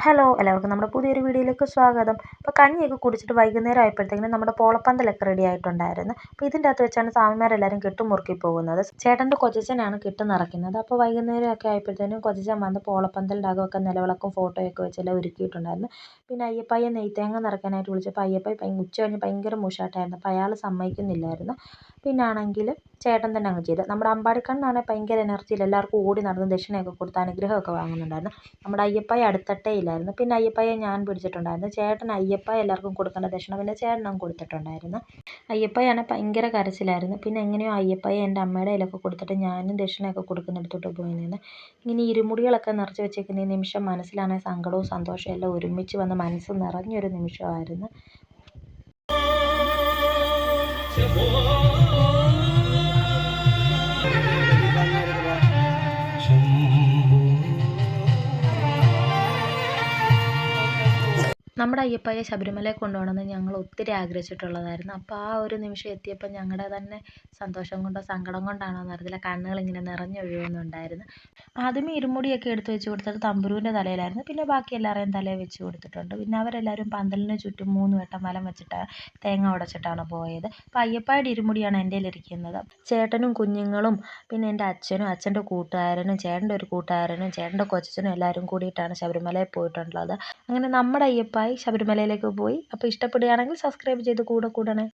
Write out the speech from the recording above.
Hello എല്ലാവർക്കും നമ്മുടെ പുതിയൊരു വീഡിയോയിലേക്ക് സ്വാഗതം. അപ്പോൾ കഞ്ഞിയൊക്കെ കുടിച്ചിട്ട് വൈകുന്നേരം ആയപ്പോഴത്തേക്കിനും നമ്മുടെ പോളപ്പന്തലൊക്കെ റെഡി ആയിട്ടുണ്ടായിരുന്നു. അപ്പോൾ ഇതിൻ്റെ അകത്ത് വെച്ചാണ് സ്വാമിമാരെല്ലാവരും കെട്ട് മുറുക്കി പോകുന്നത്. ചേട്ടൻ്റെ കൊച്ചച്ഛനാണ് കെട്ട് നിറയ്ക്കുന്നത്. അപ്പോൾ വൈകുന്നേരമൊക്കെ ആയപ്പോഴത്തേനും കൊച്ചച്ഛൻ വന്ന് പോളപ്പന്തലിൻ്റെ അകമൊക്കെ നിലവിളക്കും ഫോട്ടോയൊക്കെ വെച്ചെല്ലാം ഒരുക്കിയിട്ടുണ്ടായിരുന്നു. പിന്നെ അയ്യപ്പയ്യെ നെയ്ത്തേങ്ങ നിറയ്ക്കാനായിട്ട് വിളിച്ചപ്പോൾ അയ്യപ്പയ്യ ഉച്ച കഴിഞ്ഞ് ഭയങ്കര മൂഷാട്ടായിരുന്നു. അപ്പോൾ അയാൾ സമ്മതിക്കുന്നില്ലായിരുന്നു. പിന്നെ ആണെങ്കിൽ ചേട്ടൻ തന്നെ അങ്ങ് ചെയ്ത്. നമ്മുടെ അമ്പാടിക്കണ്ണനാണെങ്കിൽ ഭയങ്കര എനർജിയിൽ എല്ലാവർക്കും ഓടി നടന്ന് ദക്ഷിണയൊക്കെ കൊടുത്ത് അനുഗ്രഹമൊക്കെ വാങ്ങുന്നുണ്ടായിരുന്നു. നമ്മുടെ അയ്യപ്പയ്യ അടുത്തട്ടേ ഇല്ലായിരുന്നു. പിന്നെ അയ്യപ്പയ്യെ ഞാൻ പിടിച്ചിട്ടുണ്ടായിരുന്നു. ചേട്ടൻ അയ്യപ്പയ്യ എല്ലാവർക്കും കൊടുക്കേണ്ട ദക്ഷിണ പിന്നെ ചേട്ടനും കൊടുത്തിട്ടുണ്ടായിരുന്നു. അയ്യപ്പയ്യാണെങ്കിൽ ഭയങ്കര കരച്ചിലായിരുന്നു. പിന്നെ എങ്ങനെയോ അയ്യപ്പയ്യ എൻ്റെ അമ്മയുടെ കയ്യിലൊക്കെ കൊടുത്തിട്ട് ഞാനും ദക്ഷിണയൊക്കെ കൊടുക്കുന്നിടത്തോട്ട് പോയി നിന്ന്. ഇങ്ങനെ ഇരുമുടികളൊക്കെ നിറച്ച് വെച്ചേക്കുന്ന ഈ നിമിഷം മനസ്സിലാണെങ്കിൽ സങ്കടവും സന്തോഷവും എല്ലാം ഒരുമിച്ച് വന്ന് മനസ്സ് നിറഞ്ഞൊരു നിമിഷമായിരുന്നു. നമ്മുടെ അയ്യപ്പയ്യെ ശബരിമലയിൽ കൊണ്ടുപോകണമെന്ന് ഞങ്ങൾ ഒത്തിരി ആഗ്രഹിച്ചിട്ടുള്ളതായിരുന്നു. അപ്പോൾ ആ ഒരു നിമിഷം എത്തിയപ്പോൾ ഞങ്ങളുടെ തന്നെ സന്തോഷം കൊണ്ടോ സങ്കടം കൊണ്ടാണോ എന്നറിയില്ല, കണ്ണുകളിങ്ങനെ നിറഞ്ഞൊഴുകുന്നുണ്ടായിരുന്നു. ആദ്യമേ ഇരുമുടിയൊക്കെ എടുത്ത് വെച്ച് കൊടുത്തത് തമ്പുരുവിൻ്റെ തലയിലായിരുന്നു. പിന്നെ ബാക്കി എല്ലാവരുടെയും തലയിൽ വെച്ച് കൊടുത്തിട്ടുണ്ട്. പിന്നെ അവരെല്ലാവരും പന്തലിന് ചുറ്റും 3 വട്ടം വലം വെച്ചിട്ട് തേങ്ങ ഉടച്ചിട്ടാണ് പോയത്. അപ്പോൾ അയ്യപ്പയുടെ ഇരുമുടിയാണ് എൻ്റെ കയ്യിലിരിക്കുന്നത്. ചേട്ടനും കുഞ്ഞുങ്ങളും പിന്നെ എൻ്റെ അച്ഛനും അച്ഛൻ്റെ കൂട്ടുകാരനും ചേട്ടൻ്റെ ഒരു കൂട്ടുകാരനും ചേട്ടൻ്റെ കൊച്ചച്ഛനും എല്ലാവരും കൂടിയിട്ടാണ് ശബരിമലയിൽ പോയിട്ടുള്ളത്. അങ്ങനെ നമ്മുടെ അയ്യപ്പായി ശബരിമലയിലേക്ക് പോയി. അപ്പോൾ ഇഷ്ടപ്പെടുകയാണെങ്കിൽ സബ്സ്ക്രൈബ് ചെയ്ത് കൂടെ കൂടണേ.